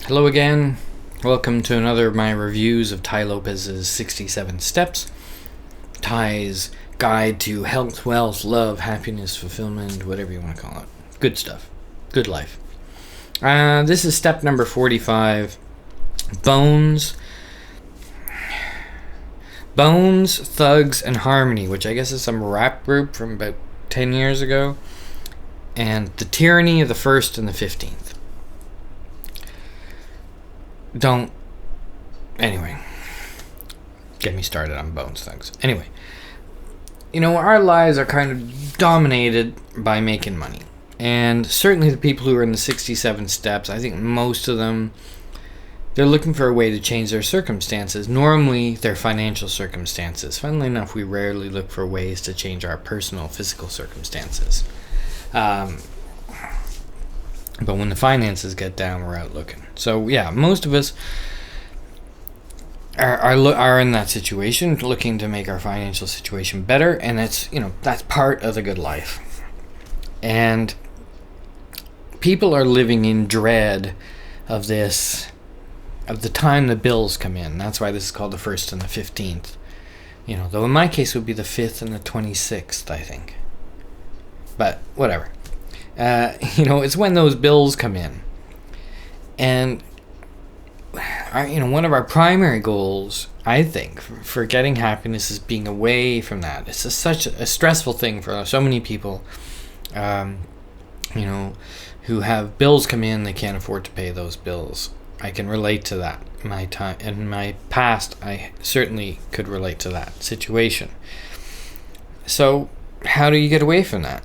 Hello again. Welcome to another of my reviews of Tai Lopez's 67 Steps. Tai's guide to health, wealth, love, happiness, fulfillment, whatever you want to call it. Good stuff. Good life. This is step number 45. Bones, Thugs, and Harmony, which I guess is some rap group from about 10 years ago. And the Tyranny of the 1st and the 15th. Anyway, get me started on Bones Thugs. Anyway, our lives are kind of dominated by making money. And certainly the people who are in the 67 steps, I think most of them, they're looking for a way to change their circumstances. Normally, their financial circumstances. Funnily enough, we rarely look for ways to change our personal physical circumstances. But when the finances get down, we're out looking. So yeah, most of us are in that situation, looking to make our financial situation better, and that's part of the good life. And people are living in dread of the time the bills come in. That's why this is called the 1st and the 15th. Though in my case it would be the 5th and the 26th, I think. But whatever. It's when those bills come in. And, one of our primary goals, I think, for getting happiness is being away from that. It's such a stressful thing for so many people, who have bills come in, they can't afford to pay those bills. I can relate to that. In my past, I certainly could relate to that situation. So, how do you get away from that?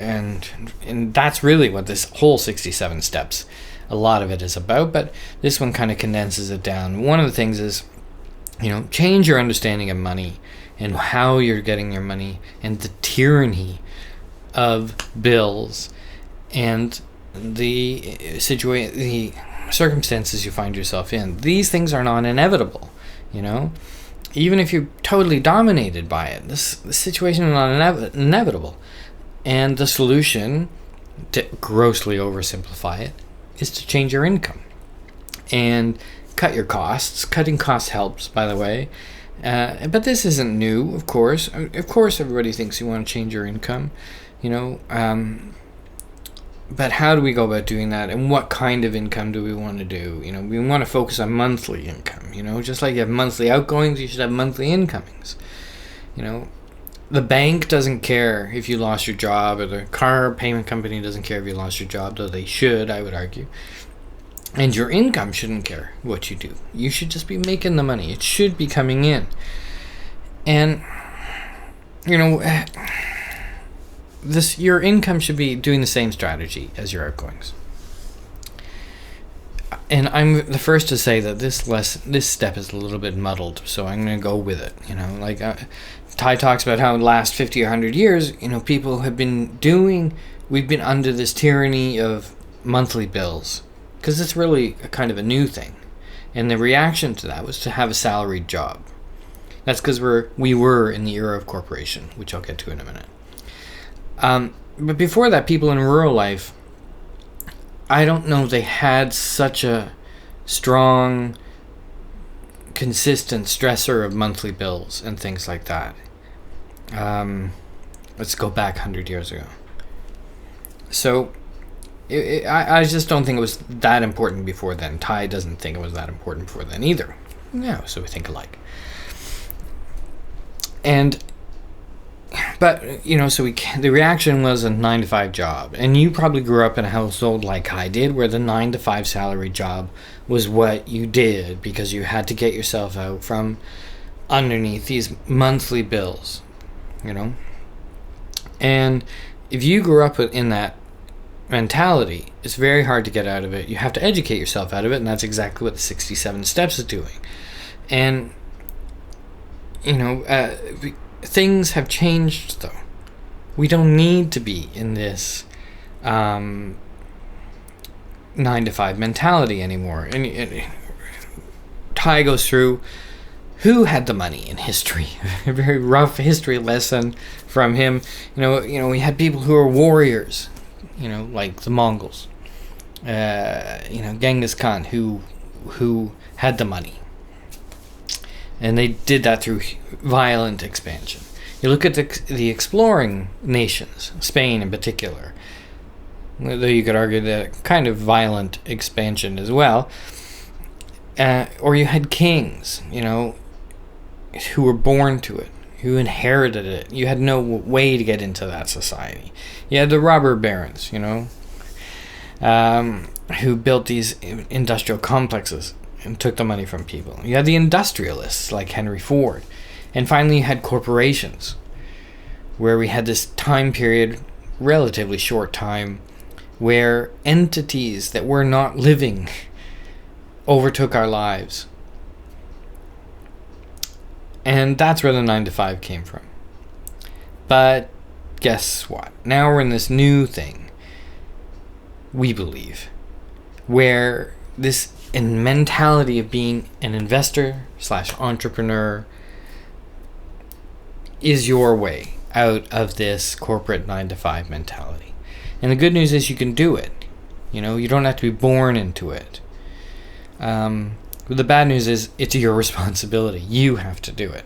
And that's really what this whole 67 steps, a lot of it is about, but this one kind of condenses it down. One of the things is, change your understanding of money and how you're getting your money and the tyranny of bills and the circumstances you find yourself in. These things are not inevitable, even if you're totally dominated by it. This situation is not inevitable. And the solution, to grossly oversimplify it, is to change your income and cut your costs. Cutting costs helps, by the way. But this isn't new, of course. Of course, everybody thinks you want to change your income, But how do we go about doing that? And what kind of income do we want to do? We want to focus on monthly income. Just like you have monthly outgoings, you should have monthly incomings. The bank doesn't care if you lost your job, or the car payment company doesn't care if you lost your job, though they should, I would argue. And your income shouldn't care what you do. You should just be making the money. It should be coming in. And, your income should be doing the same strategy as your outgoings. And I'm the first to say that this step is a little bit muddled, so I'm going to go with it. Tai talks about how in the last 50 or 100 years, people have we've been under this tyranny of monthly bills, because it's really kind of a new thing. And the reaction to that was to have a salaried job. That's because we were in the era of corporation, which I'll get to in a minute. But before that, people in rural life, I don't know they had such a strong, consistent stressor of monthly bills and things like that. Let's go back 100 years ago. So, I just don't think it was that important before then. Tai doesn't think it was that important before then either. No, so we think alike. But, the reaction was a 9-to-5 job. And you probably grew up in a household like I did, where the 9-to-5 salary job was what you did because you had to get yourself out from underneath these monthly bills, And if you grew up in that mentality, it's very hard to get out of it. You have to educate yourself out of it, and that's exactly what the 67 steps is doing. And, things have changed, though. We don't need to be in this 9-to-5 mentality anymore. And Tai goes through who had the money in history. A very rough history lesson from him. We had people who were warriors, like the Mongols. Genghis Khan, who had the money. And they did that through violent expansion. You look at the exploring nations, Spain in particular, though you could argue that kind of violent expansion as well. Or you had kings, who were born to it, who inherited it. You had no way to get into that society. You had the robber barons, who built these industrial complexes and took the money from people. You had the industrialists like Henry Ford. And finally you had corporations, where we had this time period, relatively short time, where entities that were not living overtook our lives. And that's where the 9 to 5 came from. But guess what? Now we're in this new thing, we believe, where this mentality of being an investor / entrepreneur is your way out of this corporate 9 to 5 mentality. And the good news is you can do it. You don't have to be born into it. The bad news is it's your responsibility. You have to do it.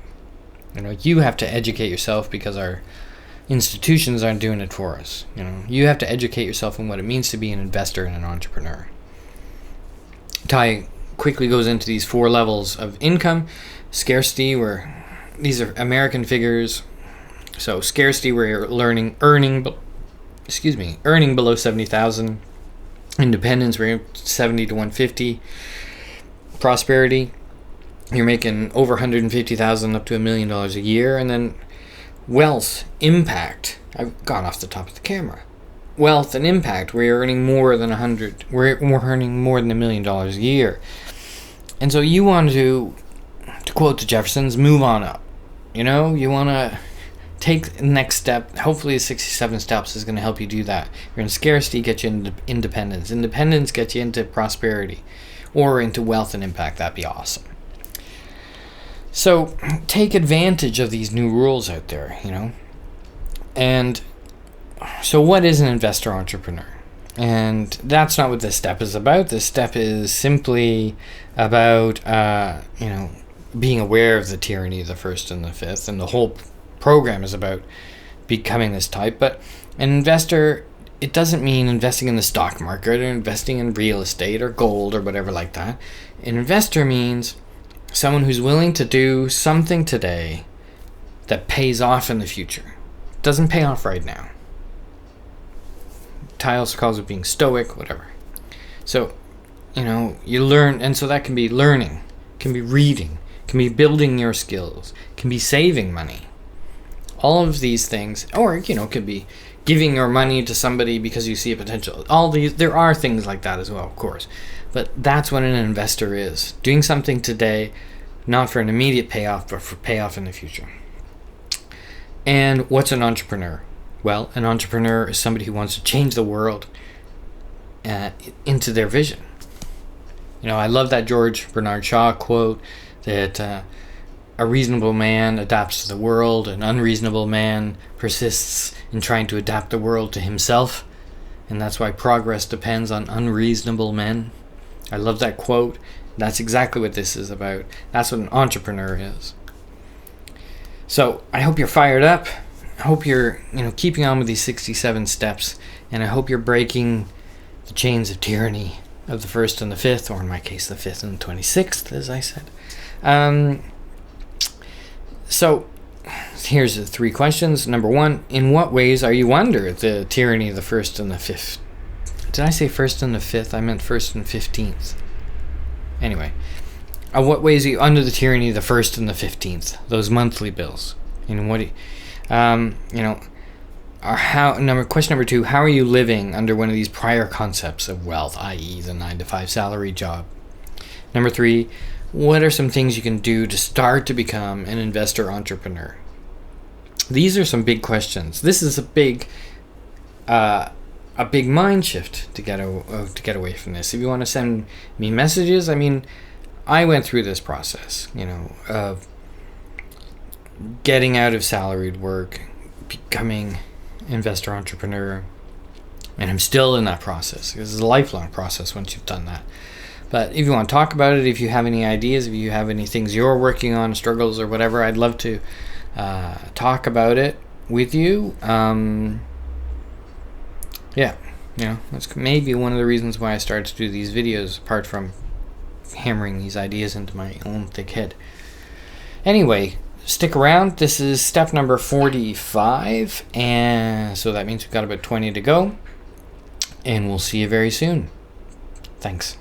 You have to educate yourself because our institutions aren't doing it for us. You have to educate yourself on what it means to be an investor and an entrepreneur. Tai quickly goes into these 4 levels of income. Scarcity, where these are American figures. So scarcity, where you're earning below 70,000. Independence, where you're 70 to 150. Prosperity, you're making over 150,000 up to $1 million a year. And then wealth, impact. I've gone off the top of the camera. Wealth and impact, where you're earning more than we're earning more than $1 million a year. And so you want to quote the Jeffersons, move on up. You want to take the next step. Hopefully the 67 steps is going to help you do that. You're in scarcity, get you into independence. Independence gets you into prosperity or into wealth and impact. That'd be awesome. So take advantage of these new rules out there, And so what is an investor entrepreneur? And that's not what this step is about. This step is simply about, being aware of the tyranny of the first and the fifth. And the whole program is about becoming this type. But an investor, it doesn't mean investing in the stock market or investing in real estate or gold or whatever like that. An investor means someone who's willing to do something today that pays off in the future. Doesn't pay off right now. Tai also calls it being stoic, whatever. So, you learn, and so that can be learning, can be reading, can be building your skills, can be saving money. All of these things, or, could be giving your money to somebody because you see a potential. There are things like that as well, of course. But that's what an investor is. Doing something today, not for an immediate payoff, but for payoff in the future. And what's an entrepreneur? Well, an entrepreneur is somebody who wants to change the world into their vision. I love that George Bernard Shaw quote that a reasonable man adapts to the world, an unreasonable man persists in trying to adapt the world to himself, and that's why progress depends on unreasonable men. I love that quote. That's exactly what this is about. That's what an entrepreneur is. So I hope you're fired up. I hope you're, keeping on with these 67 steps, and I hope you're breaking the chains of tyranny of the first and the fifth, or in my case, the 5th and the 26th, as I said. So here's the 3 questions. Number 1, in what ways are you under the tyranny of the 1st and the 5th? Did I say 1st and the 5th? I meant 1st and 15th. Anyway, what ways are you under the tyranny of the 1st and the 15th? Those monthly bills. What do you... question number 2, how are you living under one of these prior concepts of wealth, i.e. the 9 to 5 salary job? Number 3, what are some things you can do to start to become an investor entrepreneur? These are some big questions. This is a big mind shift to get away from this. If you want to send me messages, I went through this process, of getting out of salaried work, becoming investor entrepreneur, And I'm still in that process. This is a lifelong process once you've done that. But if you want to talk about it, if you have any ideas, if you have any things you're working on, struggles or whatever, I'd love to talk about it with you. Yeah, that's maybe one of the reasons why I started to do these videos, apart from hammering these ideas into my own thick head. Anyway, stick around. This is step number 45, and so that means we've got about 20 to go, and we'll see you very soon. Thanks.